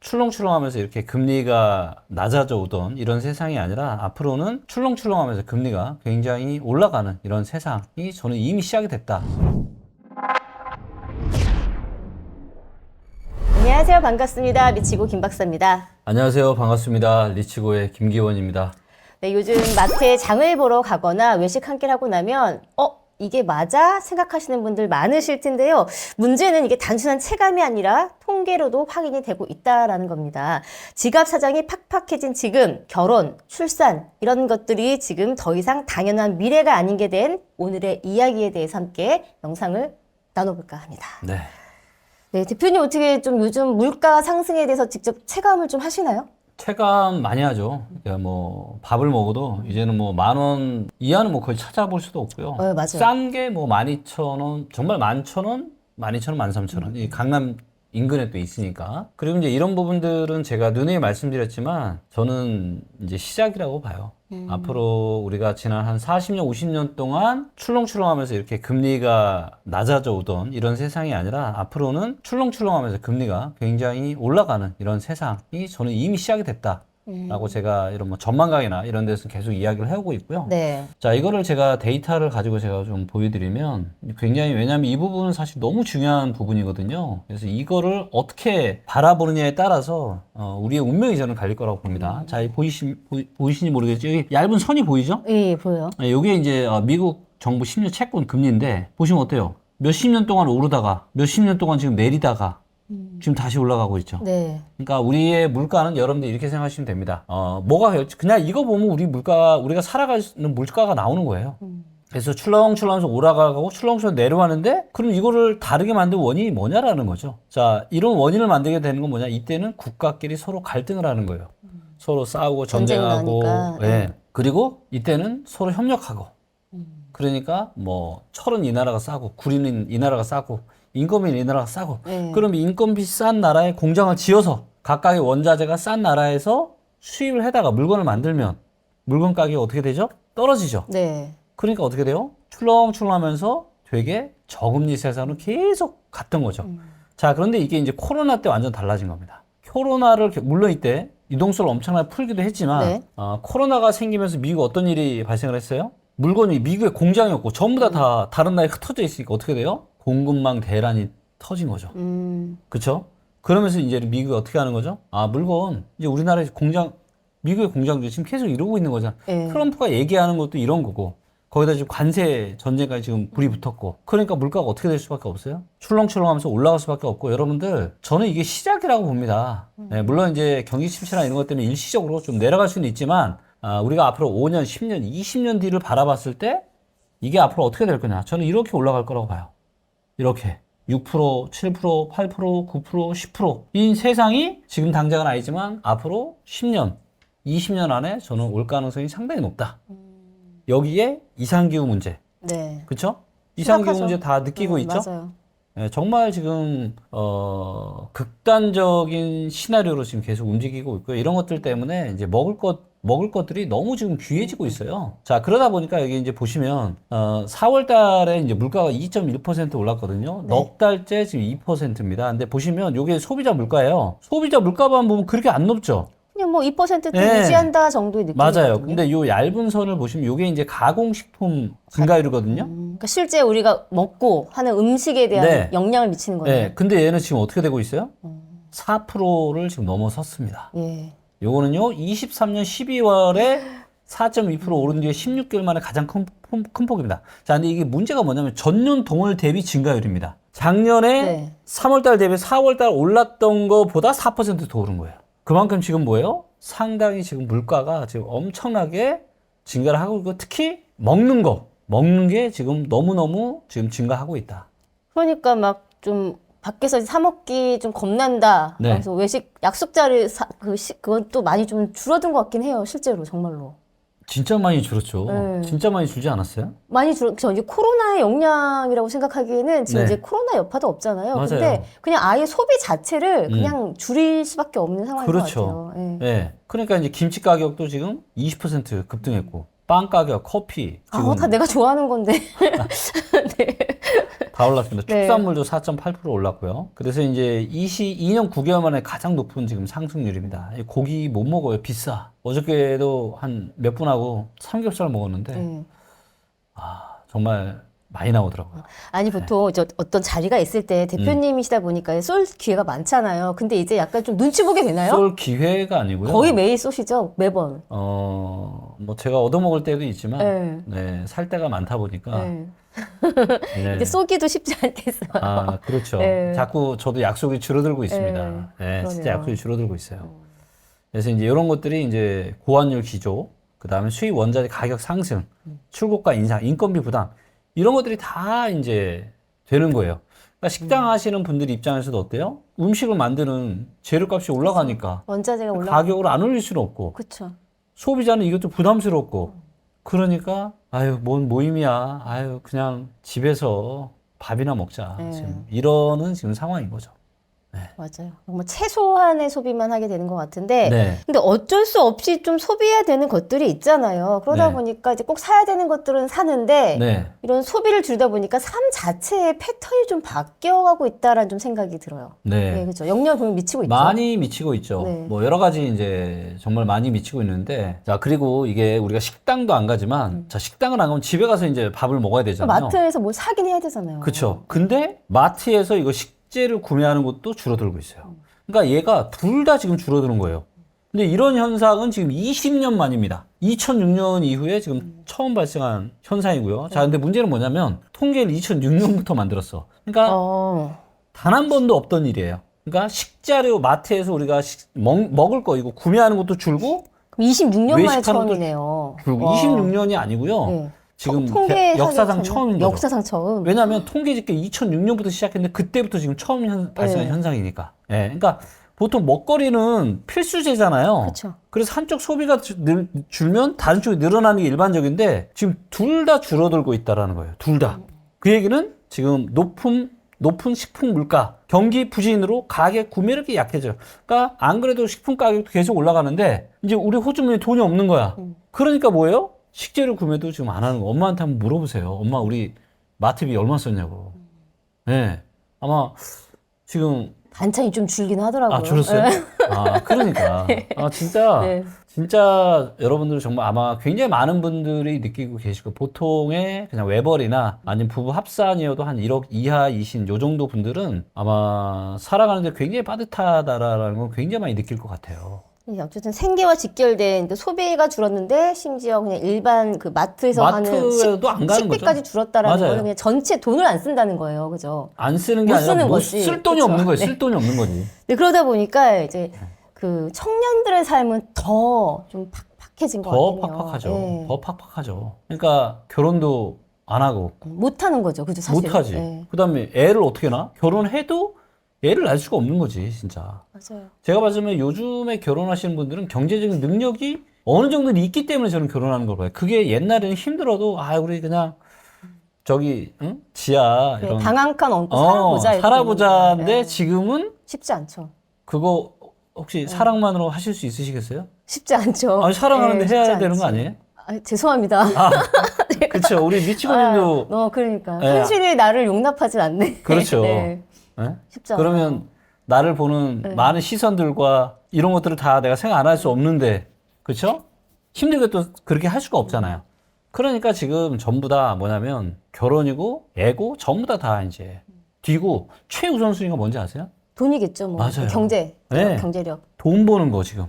출렁출렁하면서 이렇게 금리가 낮아져 오던 이런 세상이 아니라 앞으로는 출렁출렁하면서 금리가 굉장히 올라가는 이런 세상이 저는 이미 시작이 됐다. 안녕하세요. 반갑습니다. 리치고 김박사입니다. 안녕하세요. 반갑습니다. 리치고의 김기원입니다. 네, 요즘 마트에 장을 보러 가거나 외식 한 끼를 하고 나면 이게 맞아? 생각하시는 분들 많으실 텐데요. 문제는 이게 단순한 체감이 아니라 통계로도 확인이 되고 있다라는 겁니다. 지갑 사정이 팍팍해진 지금 결혼, 출산 이런 것들이 지금 더 이상 당연한 미래가 아닌 게 된 오늘의 이야기에 대해서 함께 영상을 나눠볼까 합니다. 네. 네, 대표님 어떻게 좀 요즘 물가 상승에 대해서 직접 체감을 좀 하시나요? 체감 많이 하죠. 그러니까 뭐 밥을 먹어도 이제는 뭐 10,000원 이하는 뭐 거의 찾아볼 수도 없고요. 맞아요. 싼 게 뭐 12,000원, 정말 11,000원, 12,000원, 13,000원. 이 강남 인근에 또 있으니까. 그리고 이제 이런 부분들은 제가 누누이 말씀드렸지만 저는 이제 시작이라고 봐요. 앞으로 우리가 지난 한 40년, 50년 동안 출렁출렁하면서 이렇게 금리가 낮아져 오던 이런 세상이 아니라 앞으로는 출렁출렁하면서 금리가 굉장히 올라가는 이런 세상이 저는 이미 시작이 됐다. 라고 제가 이런 뭐 전망강이나 이런 데서 계속 이야기를 해오고 있고요. 네. 자, 이거를 제가 데이터를 가지고 제가 좀 보여드리면 굉장히, 왜냐하면 이 부분은 사실 너무 중요한 부분이거든요. 그래서 이거를 어떻게 바라보느냐에 따라서 우리의 운명이 저는 갈릴 거라고 봅니다. 자, 보이시는지 모르겠죠? 여기 얇은 선이 보이죠? 예, 보여요. 네, 이게 이제 미국 정부 10년 채권 금리인데 보시면 어때요? 몇십 년 동안 오르다가 몇십 년 동안 지금 내리다가 지금 다시 올라가고 있죠. 네. 그러니까 우리의 물가는 여러분들 이렇게 생각하시면 됩니다. 그냥 이거 보면 우리가 살아가는 물가가 나오는 거예요. 그래서 출렁출렁해서 올라가고 출렁출렁 내려가는데 그럼 이거를 다르게 만든 원인이 뭐냐라는 거죠. 자, 이런 원인을 만들게 되는 건 뭐냐? 이때는 국가끼리 서로 갈등을 하는 거예요. 서로 싸우고 전쟁하고, 예. 그리고 이때는 서로 협력하고. 그러니까 뭐 철은 이 나라가 싸고 구리는 이 나라가 싸고 인건비는 이 나라가 싸고. 그럼 인건비 싼 나라에 공장을 지어서 각각의 원자재가 싼 나라에서 수입을 해다가 물건을 만들면 물건 가격이 어떻게 되죠? 떨어지죠. 네. 그러니까 어떻게 돼요? 출렁출렁하면서 되게 저금리 세상으로 계속 갔던 거죠. 자, 그런데 이게 이제 코로나 때 완전 달라진 겁니다. 코로나를 물론 이때 유동성을 엄청나게 풀기도 했지만 네. 코로나가 생기면서 미국 어떤 일이 발생을 했어요? 물건이 미국에 공장이 없고 전부 다 다른 나라에 흩어져 있으니까 어떻게 돼요? 공급망 대란이 터진 거죠. 그렇죠? 그러면서 이제 미국이 어떻게 하는 거죠? 물건 이제 우리나라에 미국의 공장도 지금 계속 이러고 있는 거잖아. 트럼프가 얘기하는 것도 이런 거고 거기다 지금 관세 전쟁까지 지금 불이 붙었고 그러니까 물가가 어떻게 될 수밖에 없어요? 출렁출렁하면서 올라갈 수밖에 없고 여러분들 저는 이게 시작이라고 봅니다. 네, 물론 이제 경기 침체나 이런 것 때문에 일시적으로 좀 내려갈 수는 있지만 우리가 앞으로 5년, 10년, 20년 뒤를 바라봤을 때 이게 앞으로 어떻게 될 거냐? 저는 이렇게 올라갈 거라고 봐요. 이렇게 6%, 7%, 8%, 9%, 10%인 세상이 지금 당장은 아니지만 앞으로 10년, 20년 안에 저는 올 가능성이 상당히 높다. 여기에 이상기후 문제, 네. 그렇죠? 이상기후 심각하죠. 문제 다 느끼고 있죠? 맞아요. 네, 정말 지금 극단적인 시나리오로 지금 계속 움직이고 있고요. 이런 것들 때문에 이제 먹을 것들이 너무 지금 귀해지고 있어요. 자, 그러다 보니까 여기 이제 보시면 4월 달에 이제 물가가 2.1% 올랐거든요. 넉 달째 지금 2%입니다. 근데 보시면 이게 소비자 물가예요. 소비자 물가만 보면 그렇게 안 높죠. 그냥 뭐 2%대 네. 유지한다 정도의 느낌이거든요. 맞아요. 근데 요 얇은 선을 보시면 요게 이제 가공식품 증가율이거든요. 그러니까 실제 우리가 먹고 하는 음식에 대한 네. 영향을 미치는 거네요. 네. 근데 얘는 지금 어떻게 되고 있어요? 4%를 지금 넘어섰습니다. 예. 요거는요, 23년 12월에 4.2% 오른 뒤에 16개월 만에 가장 큰 폭입니다. 자, 근데 이게 문제가 뭐냐면 전년 동월 대비 증가율입니다. 작년에 3월달 대비 4월달 올랐던 거보다 4%더 오른 거예요. 그만큼 지금 뭐예요? 상당히 지금 물가가 지금 엄청나게 증가를 하고 있고 특히 먹는 게 지금 너무너무 지금 증가하고 있다. 그러니까 막 좀 밖에서 사 먹기 좀 겁난다. 네. 그래서 외식 약속 자리 그건 또 많이 좀 줄어든 것 같긴 해요. 실제로 정말로. 진짜 많이 줄었죠. 네. 진짜 많이 줄지 않았어요? 많이 저 이제 코로나의 영향이라고 생각하기에는 지금 네. 이제 코로나 여파도 없잖아요. 맞아요. 근데 그냥 아예 소비 자체를 그냥 줄일 수밖에 없는 상황인 것 그렇죠. 같아요. 예. 네. 그러니까 이제 김치 가격도 지금 20% 급등했고 빵 가격, 커피 지금 다 내가 좋아하는 건데. 네. 다 올랐습니다. 네. 축산물도 4.8% 올랐고요. 그래서 이제 2년 9개월 만에 가장 높은 지금 상승률입니다. 이 고기 못 먹어요. 비싸. 어저께도 한 몇 분하고 삼겹살 먹었는데 정말 많이 나오더라고요. 아니 보통 저 어떤 자리가 있을 때 대표님이시다 보니까 쏠 기회가 많잖아요. 근데 이제 약간 좀 눈치 보게 되나요? 쏠 기회가 아니고요. 거의 매일 쏘시죠? 매번. 뭐 제가 얻어먹을 때도 있지만 네, 살 때가 많다 보니까 네. 네. 이제 쏘기도 쉽지 않겠어요. 아, 그렇죠. 네. 자꾸 저도 약속이 줄어들고 있습니다. 네, 진짜 그러네요. 약속이 줄어들고 있어요. 그래서 이제 이런 것들이 이제 고환율 기조, 그 다음에 수입 원자재 가격 상승, 출고가 인상, 인건비 부담, 이런 것들이 다 이제 되는 거예요. 그러니까 식당 하시는 분들 입장에서도 어때요? 음식을 만드는 재료값이 올라가니까 원자재가 올라. 가격을 안 올릴 수는 없고, 그렇죠. 소비자는 이것도 부담스럽고, 그러니까 아유 뭔 모임이야, 아유 그냥 집에서 밥이나 먹자. 지금 이러는 지금 상황인 거죠. 맞아요. 정말 최소한의 소비만 하게 되는 것 같은데, 네. 근데 어쩔 수 없이 좀 소비해야 되는 것들이 있잖아요. 그러다 네. 보니까 이제 꼭 사야 되는 것들은 사는데, 네. 이런 소비를 줄이다 보니까 삶 자체의 패턴이 좀 바뀌어가고 있다라는 좀 생각이 들어요. 네. 네, 그렇죠. 영향을 보면 미치고 있죠. 많이 미치고 있죠. 네. 뭐 여러 가지 이제 정말 많이 미치고 있는데, 자 그리고 이게 우리가 식당도 안 가지만, 자 식당을 안 가면 집에 가서 이제 밥을 먹어야 되잖아요. 마트에서 뭘 사긴 해야 되잖아요. 그렇죠. 근데 마트에서 이거 식재를 구매하는 것도 줄어들고 있어요. 그러니까 얘가 둘 다 지금 줄어드는 거예요. 근데 이런 현상은 지금 20년 만입니다. 2006년 이후에 지금 처음 발생한 현상이고요. 자, 근데 문제는 뭐냐면 통계를 2006년부터 만들었어. 그러니까 단 한 번도 없던 일이에요. 그러니까 식자료 마트에서 우리가 먹을 거 이거 구매하는 것도 줄고 그럼 26년 만에 외식하는 것도 처음이네요. 줄고 와. 26년이 아니고요. 네. 지금 통계 역사상 처음인 거죠. 역사상 처음. 왜냐하면 통계 집계 2006년부터 시작했는데 그때부터 지금 처음 발생한 현상이니까. 예, 그러니까 보통 먹거리는 필수재잖아요. 그쵸. 그래서 한쪽 소비가 줄면 다른 쪽이 늘어나는 게 일반적인데 지금 둘 다 줄어들고 있다라는 거예요. 둘 다. 그 얘기는 지금 높은 식품 물가, 경기 부진으로 가격 구매력이 약해져요. 그러니까 안 그래도 식품 가격도 계속 올라가는데 이제 우리 호주머니에 돈이 없는 거야. 그러니까 뭐예요? 식재료 구매도 지금 안 하는 거. 엄마한테 한번 물어보세요. 엄마 우리 마트비 얼마 썼냐고. 네. 아마 지금 반찬이 좀 줄긴 하더라고요. 아 줄었어요? 네. 아 그러니까 아 진짜 네. 진짜 여러분들 정말 아마 굉장히 많은 분들이 느끼고 계시고 보통의 그냥 외벌이나 아니면 부부 합산이어도 한 1억 이하이신 요 정도 분들은 아마 살아가는데 굉장히 빠듯하다라는 건 굉장히 많이 느낄 것 같아요. 어쨌든 생계와 직결된 그 소비가 줄었는데 심지어 그냥 일반 그 마트에서 하는 마트에도 안 가는 식비까지 거죠. 줄었다라는 맞아요. 거는 그냥 전체 돈을 안 쓴다는 거예요. 그죠? 안 쓰는 게 못 아니라 쓰는 뭐 거지. 쓸 돈이 그쵸? 없는 거예요. 네. 쓸 돈이 없는 거지. 네, 그러다 보니까 이제 그 청년들의 삶은 더 좀 팍팍해진 것 더 같아요. 팍팍하죠. 네. 더 팍팍하죠. 그러니까 결혼도 안 하고 못 하는 거죠. 그죠? 사실. 못 하지. 네. 그다음에 애를 어떻게 낳아? 결혼해도 애를 낳을 수가 없는 거지, 진짜. 맞아요. 제가 봤으면 요즘에 결혼하시는 분들은 경제적인 능력이 어느 정도는 있기 때문에 저는 결혼하는 걸 봐요. 그게 옛날에는 힘들어도 우리 그냥 저기 응? 지하 네, 이런 방 한 칸 얹고 살아보자. 이렇게 살아보자인데 되는 거예요. 네. 지금은 쉽지 않죠. 그거 혹시 사랑만으로 하실 수 있으시겠어요? 쉽지 않죠. 아니, 사랑하는데 네, 해야 쉽지 되는 거 않지. 아니에요? 죄송합니다. 그렇죠. 우리 미치고님도 그러니까 네. 현실이 나를 용납하지 않네. 그렇죠. 네. 네? 쉽지 않아요. 그러면 나를 보는 많은 시선들과 이런 것들을 다 내가 생각 안 할 수 없는데, 그렇죠? 힘들게 또 그렇게 할 수가 없잖아요. 그러니까 지금 전부 다 뭐냐면 결혼이고 애고 전부 다 이제 뒤고 최우선순위가 뭔지 아세요? 돈이겠죠, 뭐. 맞아요. 경제, 네. 경제력. 돈 버는 거 지금.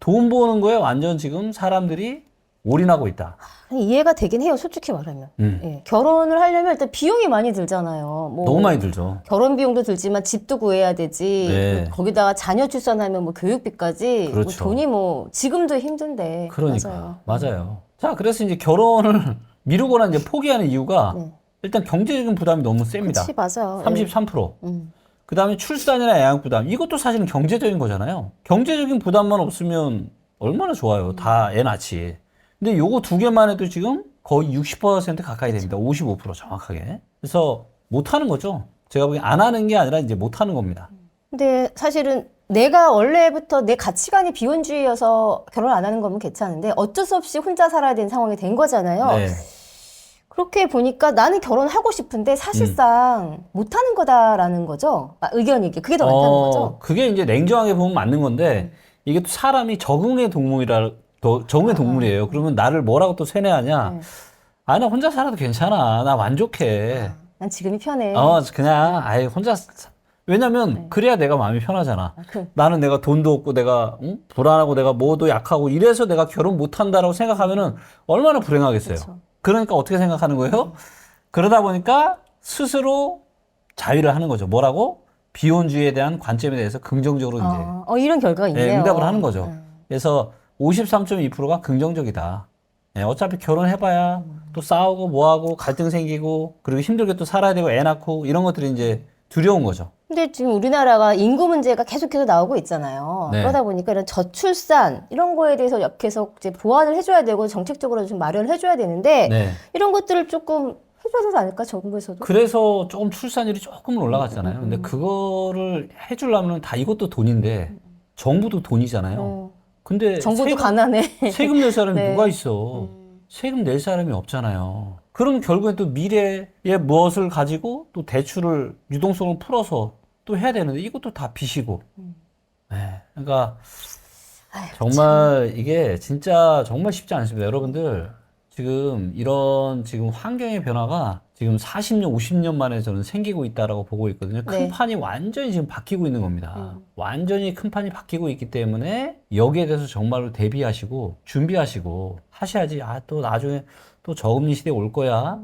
돈 버는 거에 완전 지금 사람들이 올인하고 있다. 아니, 이해가 되긴 해요, 솔직히 말하면. 예, 결혼을 하려면 일단 비용이 많이 들잖아요. 뭐 너무 많이 들죠. 결혼 비용도 들지만 집도 구해야 되지. 네. 거기다가 자녀 출산하면 뭐 교육비까지. 그렇죠. 뭐 돈이 뭐 지금도 힘든데. 그러니까 맞아요. 맞아요. 자, 그래서 이제 결혼을 미루거나 이제 포기하는 이유가 일단 경제적인 부담이 너무 셉니다. 그치, 맞아요. 33%. 그 다음에 출산이나 애양 부담. 이것도 사실은 경제적인 거잖아요. 경제적인 부담만 없으면 얼마나 좋아요. 다 애 낳지. 근데 요거 두 개만 해도 지금 거의 60% 가까이 됩니다. 55% 정확하게. 그래서 못 하는 거죠. 제가 보기엔 안 하는 게 아니라 이제 못 하는 겁니다. 근데 사실은 내가 원래부터 내 가치관이 비혼주의여서 결혼 안 하는 거면 괜찮은데 어쩔 수 없이 혼자 살아야 되는 상황이 된 거잖아요. 네. 그렇게 보니까 나는 결혼하고 싶은데 사실상 못하는 거다라는 거죠. 의견이 그게 더 많다는 거죠. 그게 이제 냉정하게 보면 맞는 건데 이게 또 사람이 적응의 적응의 동물이에요. 그러면 나를 뭐라고 또 세뇌하냐? 아, 나 혼자 살아도 괜찮아. 나 만족해. 난 지금이 편해. 그냥 아예 혼자 왜냐면 그래야 내가 마음이 편하잖아. 나는 내가 돈도 없고 내가 불안하고 내가 뭐도 약하고 이래서 내가 결혼 못 한다라고 생각하면은 얼마나 불행하겠어요. 그쵸. 그러니까 어떻게 생각하는 거예요? 그러다 보니까 스스로 자위를 하는 거죠. 뭐라고? 비혼주의에 대한 관점에 대해서 긍정적으로 이제 이런 결과가 있네요. 응답을 하는 거죠. 그래서 53.2%가 긍정적이다. 어차피 결혼해봐야 또 싸우고 뭐하고 갈등 생기고 그리고 힘들게 또 살아야 되고 애 낳고 이런 것들이 이제 두려운 거죠. 근데 지금 우리나라가 인구 문제가 계속해서 나오고 있잖아요. 네. 그러다 보니까 이런 저출산 이런 거에 대해서 계속 이제 보완을 해줘야 되고 정책적으로 좀 마련을 해줘야 되는데 네. 이런 것들을 조금 해줘야 되지 않을까 정부에서도? 그래서 조금 출산율이 조금은 올라갔잖아요. 근데 그거를 해주려면 다 이것도 돈인데 정부도 돈이잖아요. 근데 정부도 가난해. 세금 낼 사람이 네. 누가 있어? 세금 낼 사람이 없잖아요. 그럼 결국엔 또 미래에 무엇을 가지고 또 대출을 유동성을 풀어서 또 해야 되는데 이것도 다 빚이고. 네. 그러니까 정말 이게 진짜 정말 쉽지 않습니다. 여러분들 지금 이런 지금 환경의 변화가 지금 40년, 50년 만에 저는 생기고 있다라고 보고 있거든요. 큰 네. 판이 완전히 지금 바뀌고 있는 겁니다. 완전히 큰 판이 바뀌고 있기 때문에 여기에 대해서 정말로 대비하시고 준비하시고 하셔야지. 또 나중에 또 저금리 시대 올 거야.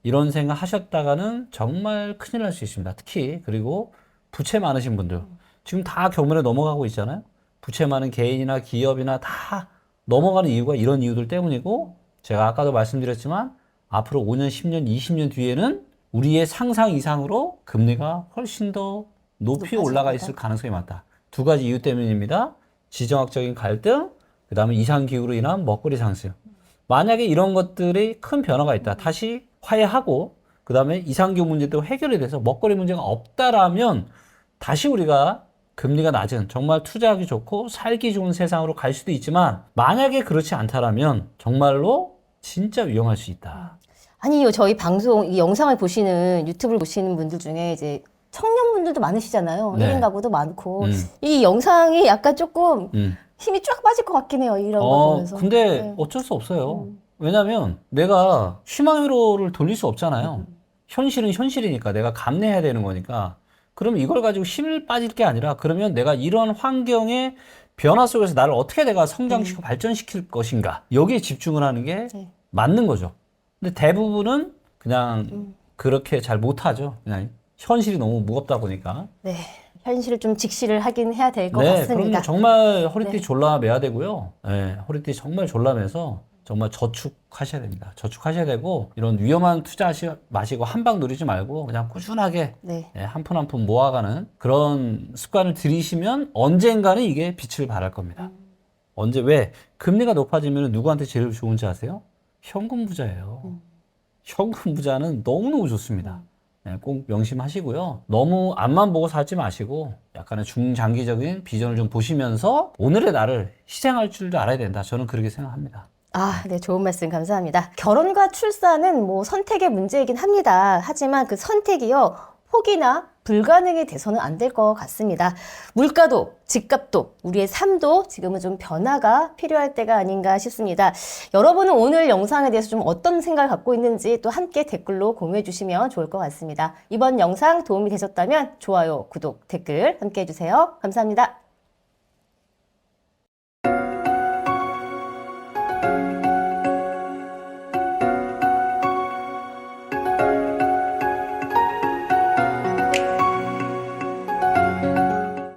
이런 생각 하셨다가는 정말 큰일 날 수 있습니다. 특히 그리고 부채 많으신 분들 지금 다 경매로 넘어가고 있잖아요. 부채 많은 개인이나 기업이나 다 넘어가는 이유가 이런 이유들 때문이고 제가 아까도 말씀드렸지만 앞으로 5년, 10년, 20년 뒤에는 우리의 상상 이상으로 금리가 훨씬 더 높이 올라가 있을 가능성이 많다. 두 가지 이유 때문입니다. 지정학적인 갈등, 그 다음에 이상기후로 인한 먹거리 상승. 만약에 이런 것들이 큰 변화가 있다. 다시 화해하고 그 다음에 이상기후 문제도 해결이 돼서 먹거리 문제가 없다라면 다시 우리가 금리가 낮은 정말 투자하기 좋고 살기 좋은 세상으로 갈 수도 있지만 만약에 그렇지 않다라면 정말로 진짜 위험할 수 있다. 아니요, 저희 방송, 이 영상을 보시는, 유튜브를 보시는 분들 중에 이제 청년분들도 많으시잖아요. 네. 1인 가구도 많고. 이 영상이 약간 조금 힘이 쫙 빠질 것 같긴 해요. 이런 거 보면서. 근데 네. 어쩔 수 없어요. 왜냐면 내가 희망회로를 돌릴 수 없잖아요. 현실은 현실이니까 내가 감내해야 되는 거니까. 그러면 이걸 가지고 힘을 빠질 게 아니라 그러면 내가 이런 환경의 변화 속에서 나를 어떻게 내가 성장시키고 발전시킬 것인가. 여기에 집중을 하는 게 맞는 거죠. 근데 대부분은 그냥 그렇게 잘 못하죠. 그냥 현실이 너무 무겁다 보니까. 네. 현실을 좀 직시를 하긴 해야 될 것 네, 같습니다. 그럼요. 정말 허리띠 졸라매야 되고요. 네, 허리띠 정말 졸라매서 정말 저축하셔야 됩니다. 저축하셔야 되고 이런 위험한 투자하지 마시고 한 방 누리지 말고 그냥 꾸준하게 네. 한 푼 한 푼 모아가는 그런 습관을 들이시면 언젠가는 이게 빛을 발할 겁니다. 언제 왜 금리가 높아지면 누구한테 제일 좋은지 아세요? 현금 부자예요. 현금 부자는 너무너무 좋습니다. 네, 꼭 명심하시고요. 너무 앞만 보고 살지 마시고 약간의 중장기적인 비전을 좀 보시면서 오늘의 나를 희생할 줄도 알아야 된다. 저는 그렇게 생각합니다. 네, 좋은 말씀 감사합니다. 결혼과 출산은 뭐 선택의 문제이긴 합니다. 하지만 그 선택이요, 포기나 불가능이 돼서는 안 될 것 같습니다. 물가도, 집값도, 우리의 삶도 지금은 좀 변화가 필요할 때가 아닌가 싶습니다. 여러분은 오늘 영상에 대해서 좀 어떤 생각을 갖고 있는지 또 함께 댓글로 공유해 주시면 좋을 것 같습니다. 이번 영상 도움이 되셨다면 좋아요, 구독, 댓글 함께 해주세요. 감사합니다.